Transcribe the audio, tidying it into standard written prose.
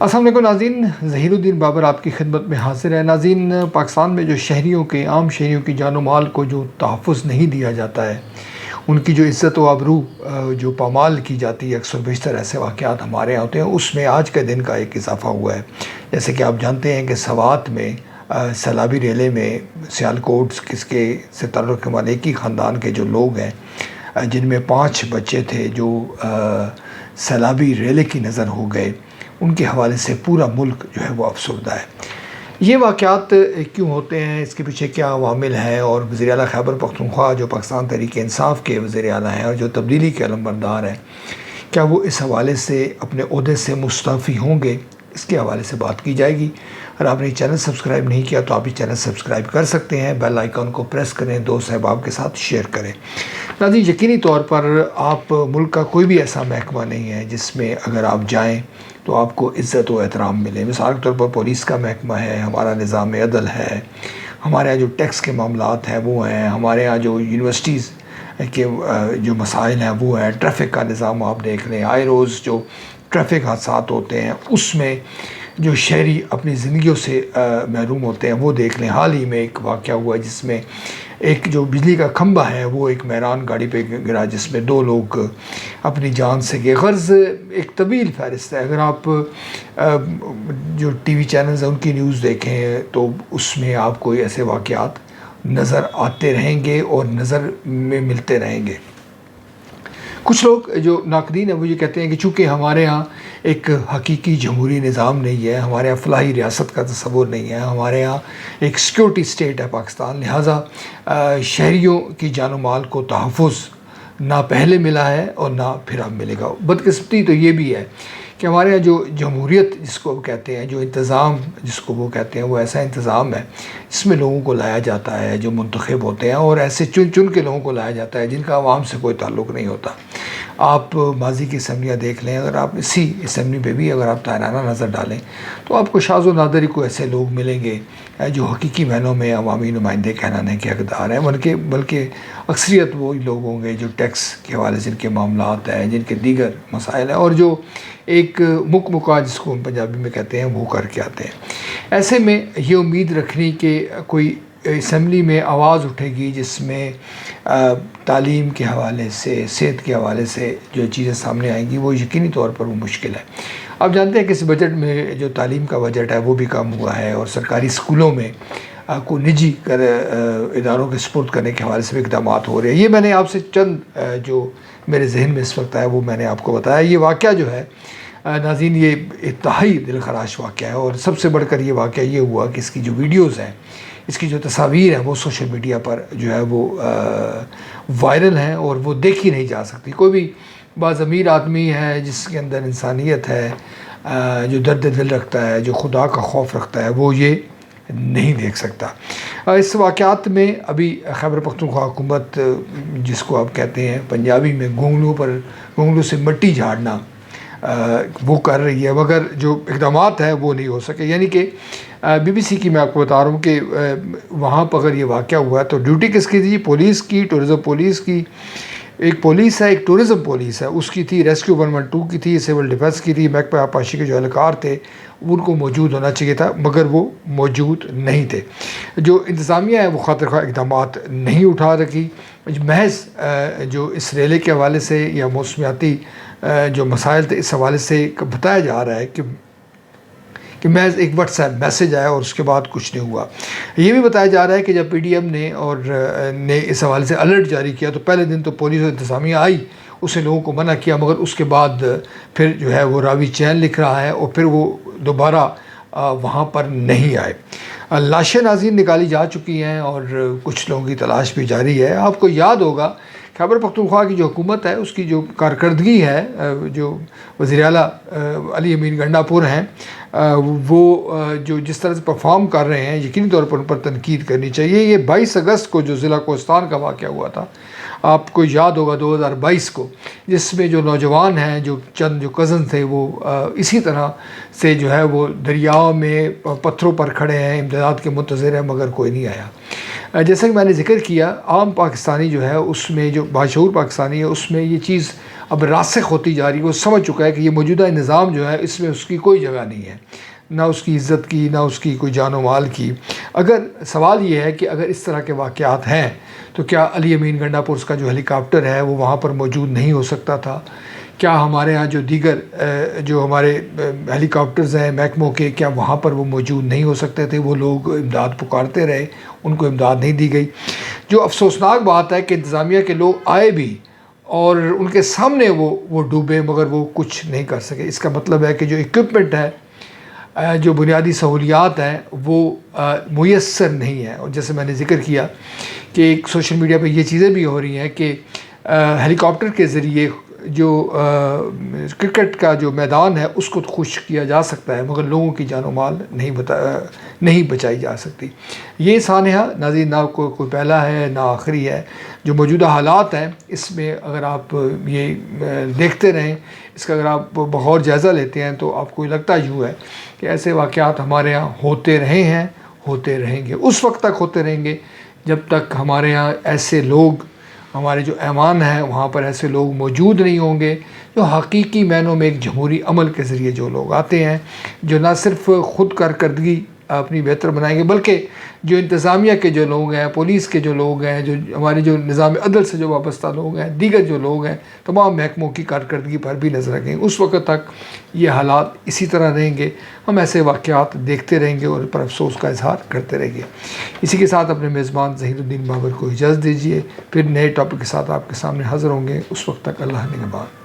السلام علیکم ناظرین، ظہیر الدین بابر آپ کی خدمت میں حاضر ہے۔ ناظرین، پاکستان میں جو عام شہریوں کی جان و مال کو جو تحفظ نہیں دیا جاتا ہے، ان کی جو عزت و آبرو جو پامال کی جاتی ہے، اکثر بیشتر ایسے واقعات ہمارے یہاں ہوتے ہیں۔ اس میں آج کے دن کا ایک اضافہ ہوا ہے۔ جیسے کہ آپ جانتے ہیں کہ سوات میں سیلابی ریلے میں سیالکوٹ کس کے سے تعلق والے ایک ہی خاندان کے جو لوگ ہیں، جن میں 5 بچے تھے جو سیلابی ریلے کی نظر ہو گئے، ان کے حوالے سے پورا ملک جو ہے وہ افسردہ ہے۔ یہ واقعات کیوں ہوتے ہیں، اس کے پیچھے کیا عوامل ہیں، اور وزیر اعلیٰ خیبر پختونخوا جو پاکستان تحریک انصاف کے وزیر اعلیٰ ہیں اور جو تبدیلی کے علمبردار ہیں، کیا وہ اس حوالے سے اپنے عہدے سے مستعفی ہوں گے، اس کے حوالے سے بات کی جائے گی۔ اگر آپ نے چینل سبسکرائب نہیں کیا تو آپ یہ چینل سبسکرائب کر سکتے ہیں، بیل آئیکن کو پریس کریں، دوست احباب کے ساتھ شیئر کریں۔ ناظرین، یقینی طور پر آپ ملک کا کوئی بھی ایسا محکمہ نہیں ہے جس میں اگر آپ جائیں تو آپ کو عزت و احترام ملے۔ مثال کے طور پر پولیس کا محکمہ ہے، ہمارا نظام عدل ہے، ہمارے یہاں جو ٹیکس کے معاملات ہیں وہ ہیں، ہمارے یہاں جو یونیورسٹیز کے جو مسائل ہیں وہ ہیں، ٹریفک کا نظام آپ دیکھ لیں، آئے روز جو ٹریفک حادثات ہوتے ہیں اس میں جو شہری اپنی زندگیوں سے محروم ہوتے ہیں وہ دیکھ لیں۔ حال ہی میں ایک واقعہ ہوا ہے جس میں ایک جو بجلی کا کھمبا ہے وہ ایک مہران گاڑی پہ گرا، جس میں 2 لوگ اپنی جان سے گئے۔ غرض ایک طویل فہرست ہے، اگر آپ جو ٹی وی چینلز ہیں ان کی نیوز دیکھیں تو اس میں آپ کو ایسے واقعات نظر آتے رہیں گے اور نظر میں ملتے رہیں گے۔ کچھ لوگ جو ناقدین ہیں وہ یہ کہتے ہیں کہ چونکہ ہمارے ہاں ایک حقیقی جمہوری نظام نہیں ہے، ہمارے ہاں فلاحی ریاست کا تصور نہیں ہے، ہمارے ہاں ایک سیکیورٹی سٹیٹ ہے پاکستان، لہٰذا شہریوں کی جان و مال کو تحفظ نہ پہلے ملا ہے اور نہ پھر اب ملے گا۔ بدقسمتی تو یہ بھی ہے کہ ہمارے یہاں جو جمہوریت جس کو کہتے ہیں، جو انتظام جس کو وہ کہتے ہیں، وہ ایسا انتظام ہے جس میں لوگوں کو لایا جاتا ہے جو منتخب ہوتے ہیں، اور ایسے چن چن کے لوگوں کو لایا جاتا ہے جن کا عوام سے کوئی تعلق نہیں ہوتا۔ آپ ماضی کی اسمبلیاں دیکھ لیں، اگر آپ اسی اسمبلی پہ بھی اگر آپ تائرانہ نظر ڈالیں تو آپ کو شاذ و نادر کو ایسے لوگ ملیں گے جو حقیقی معنوں میں عوامی نمائندے کہلانے کے حقدار ہیں، بلکہ اکثریت وہی لوگ ہوں گے جو ٹیکس کے حوالے سے جن کے معاملات ہیں، جن کے دیگر مسائل ہیں، اور جو ایک مکہ جس کو ہم پنجابی میں کہتے ہیں وہ کر کے آتے ہیں۔ ایسے میں یہ امید رکھنی کہ کوئی اسمبلی میں آواز اٹھے گی جس میں تعلیم کے حوالے سے، صحت کے حوالے سے جو چیزیں سامنے آئیں گی، وہ یقینی طور پر وہ مشکل ہے۔ آپ جانتے ہیں کہ اس بجٹ میں جو تعلیم کا بجٹ ہے وہ بھی کم ہوا ہے، اور سرکاری اسکولوں میں کو نجی اداروں کے سپرد کرنے کے حوالے سے بھی اقدامات ہو رہے ہیں۔ یہ میں نے آپ سے چند جو میرے ذہن میں اس وقت آیا وہ میں نے آپ کو بتایا۔ یہ واقعہ جو ہے ناظرین، یہ انتہائی دل خراش واقعہ ہے، اور سب سے بڑھ کر یہ واقعہ یہ ہوا کہ اس کی جو ویڈیوز ہیں، اس کی جو تصاویر ہیں وہ سوشل میڈیا پر جو ہے وہ وائرل ہیں اور وہ دیکھی نہیں جا سکتی۔ کوئی بھی باضمیر آدمی ہے جس کے اندر انسانیت ہے، جو درد دل رکھتا ہے، جو خدا کا خوف رکھتا ہے، وہ یہ نہیں دیکھ سکتا۔ اس واقعات میں ابھی خیبر پختونخوا حکومت جس کو آپ کہتے ہیں پنجابی میں گونگلوں سے مٹی جھاڑنا وہ کر رہی ہے، مگر جو اقدامات ہیں وہ نہیں ہو سکے۔ یعنی کہ BBC کی میں آپ کو بتا رہا ہوں کہ وہاں پر اگر یہ واقعہ ہوا تو ڈیوٹی کس کی تھی؟ پولیس کی، ٹورزم پولیس کی۔ ایک پولیس ہے، ایک ٹورزم پولیس ہے، اس کی تھی، ریسکیو 112 کی تھی، سول ڈیفنس کی تھی، محکمہ آبپاشی کے جو اہلکار تھے ان کو موجود ہونا چاہیے تھا، مگر وہ موجود نہیں تھے۔ جو انتظامیہ ہے وہ خاطر خواہ اقدامات نہیں اٹھا رکھی۔ محض جو اس ریلے کے حوالے سے یا موسمیاتی جو مسائل تھے اس حوالے سے بتایا جا رہا ہے کہ محض ایک واٹس ایپ میسج آیا اور اس کے بعد کچھ نہیں ہوا۔ یہ بھی بتایا جا رہا ہے کہ جب PDM نے اس حوالے سے الرٹ جاری کیا تو پہلے دن تو پولیس اور انتظامیہ آئی، اس نے لوگوں کو منع کیا، مگر اس کے بعد پھر جو ہے وہ راوی چین لکھ رہا ہے اور پھر وہ دوبارہ وہاں پر نہیں آئے۔ لاشیں ناظرین نکالی جا چکی ہیں اور کچھ لوگوں کی تلاش بھی جاری ہے۔ آپ کو یاد ہوگا خیبر پختونخوا کی جو حکومت ہے اس کی جو کارکردگی ہے، جو وزیر اعلیٰ علی امین گنڈا پور ہیں، وہ جو جس طرح سے پرفارم کر رہے ہیں یقینی طور پر ان پر تنقید کرنی چاہیے۔ یہ 22 اگست کو جو ضلع کوہستان کا واقعہ ہوا تھا، آپ کو یاد ہوگا 2022 کو، جس میں جو نوجوان ہیں، جو چند جو کزن تھے، وہ اسی طرح سے جو ہے وہ دریاؤں میں پتھروں پر کھڑے ہیں، امداد کے منتظر ہیں، مگر کوئی نہیں آیا۔ جیسا کہ میں نے ذکر کیا، عام پاکستانی جو ہے اس میں جو باشعور پاکستانی ہے اس میں یہ چیز اب راسخ ہوتی جا رہی ہے. وہ سمجھ چکا ہے کہ یہ موجودہ نظام جو ہے اس میں اس کی کوئی جگہ نہیں ہے، نہ اس کی عزت کی، نہ اس کی کوئی جان و مال کی. اگر سوال یہ ہے کہ اگر اس طرح کے واقعات ہیں تو کیا علی امین گنڈا پورس کا جو ہیلی کاپٹر ہے وہ وہاں پر موجود نہیں ہو سکتا تھا؟ کیا ہمارے ہاں جو دیگر جو ہمارے ہیلی کاپٹرز ہیں محکموں کے، کیا وہاں پر وہ موجود نہیں ہو سکتے تھے؟ وہ لوگ امداد پکارتے رہے، ان کو امداد نہیں دی گئی. جو افسوسناک بات ہے کہ انتظامیہ کے لوگ آئے بھی اور ان کے سامنے وہ ڈوبے مگر وہ کچھ نہیں کر سکے. اس کا مطلب ہے کہ جو اکوپمنٹ ہے، جو بنیادی سہولیات ہیں وہ میسر نہیں ہیں. اور جیسے میں نے ذکر کیا کہ ایک سوشل میڈیا پہ یہ چیزیں بھی ہو رہی ہیں کہ ہیلی کاپٹر کے ذریعے جو کرکٹ کا جو میدان ہے اس کو خشک کیا جا سکتا ہے مگر لوگوں کی جان و مال نہیں بچائی جا سکتی. یہ سانحہ ناظرین نہ کوئی پہلا ہے نہ آخری ہے. جو موجودہ حالات ہیں اس میں اگر آپ یہ دیکھتے رہیں، اس کا اگر آپ بغور جائزہ لیتے ہیں تو آپ کو لگتا یوں ہے کہ ایسے واقعات ہمارے ہاں ہوتے رہے ہیں، ہوتے رہیں گے، اس وقت تک ہوتے رہیں گے جب تک ہمارے ہاں ایسے لوگ، ہمارے جو ایوان ہیں وہاں پر ایسے لوگ موجود نہیں ہوں گے جو حقیقی معنوں میں ایک جمہوری عمل کے ذریعے جو لوگ آتے ہیں، جو نہ صرف خود کارکردگی اپنی بہتر بنائیں گے بلکہ جو انتظامیہ کے جو لوگ ہیں، پولیس کے جو لوگ ہیں، جو ہمارے جو نظام عدل سے جو وابستہ لوگ ہیں، دیگر جو لوگ ہیں، تمام محکموں کی کارکردگی پر بھی نظر رکھیں. اس وقت تک یہ حالات اسی طرح رہیں گے، ہم ایسے واقعات دیکھتے رہیں گے اور پر افسوس کا اظہار کرتے رہیں گے. اسی کے ساتھ اپنے میزبان ظہیر الدین بابر کو اجازت دیجیے، پھر نئے ٹاپک کے ساتھ آپ کے سامنے حاضر ہوں گے. اس وقت تک اللہ نگہبان.